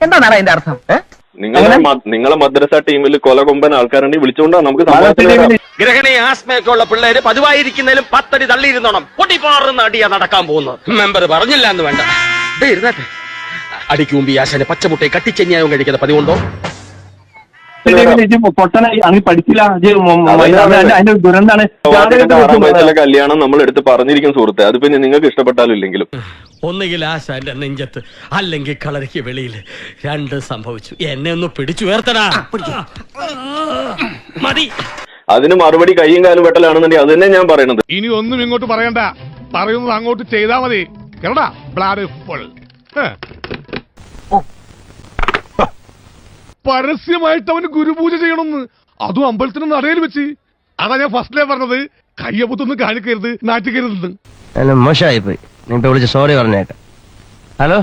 എന്താണ് അതിന്റെ അർത്ഥം? നിങ്ങളെ മദ്രസ ടീമിൽ കൊലകൊമ്പൻ ആൾക്കാരുണ്ടെങ്കിൽ വിളിച്ചുകൊണ്ടാ നമുക്ക് ഗ്രഹണി ആസ്മയൊക്കെ ഉള്ള പിള്ളേര് പതിവായിരിക്കുന്നതിലും 10 അടി തള്ളിയിരുന്നോണം പൊട്ടിപ്പാറുന്ന അടിയാ നടക്കാൻ പോകുന്നത്. മെമ്പർ പറഞ്ഞില്ല എന്ന് വേണ്ട. അടിക്ക് മുമ്പ് ആശാന് പച്ചമുട്ടയെ കട്ടിച്ചെഞ്ഞായും കഴിക്കുന്ന പതിവുണ്ടോ? കല്യാണം നമ്മൾ എടുത്ത് പറഞ്ഞിരിക്കും സുഹൃത്തെ. അത് പിന്നെ നിങ്ങൾക്ക് ഇഷ്ടപ്പെട്ടാലും ഇല്ലെങ്കിലും ഒന്നുകിൽ ആശാന്റെ നെഞ്ചത്ത് അല്ലെങ്കിൽ കളരിക്ക് വെളിയിൽ രണ്ട് സംഭവിച്ചു. എന്നെ ഒന്ന് പിടിച്ചുയർത്തടാ. മതി. അതിന് മറുപടി കയ്യും കാലും വെട്ടലാണെന്നുണ്ടെങ്കിൽ അത് തന്നെ ഞാൻ പറയണത്. ഇനി ഒന്നും ഇങ്ങോട്ട് പറയണ്ട, പറയുന്നത് അങ്ങോട്ട് ചെയ്താൽ മതി. കേരള പരസ്യമായിട്ട് അവന് ഗുരുപൂജ ചെയ്യണമെന്ന്, അതും അമ്പലത്തിന് നടയിൽ വെച്ച്. അതാ ഞാൻ ഫസ്റ്റിലേ പറഞ്ഞത്, കയ്യപ്പത്തൊന്നും കാണിക്കരുത്, നാറ്റിക്കരുതെന്ന്. മോശമായി പോയി. നീ വിളിച്ച് സോറി പറഞ്ഞേക്കാം. ഹലോ.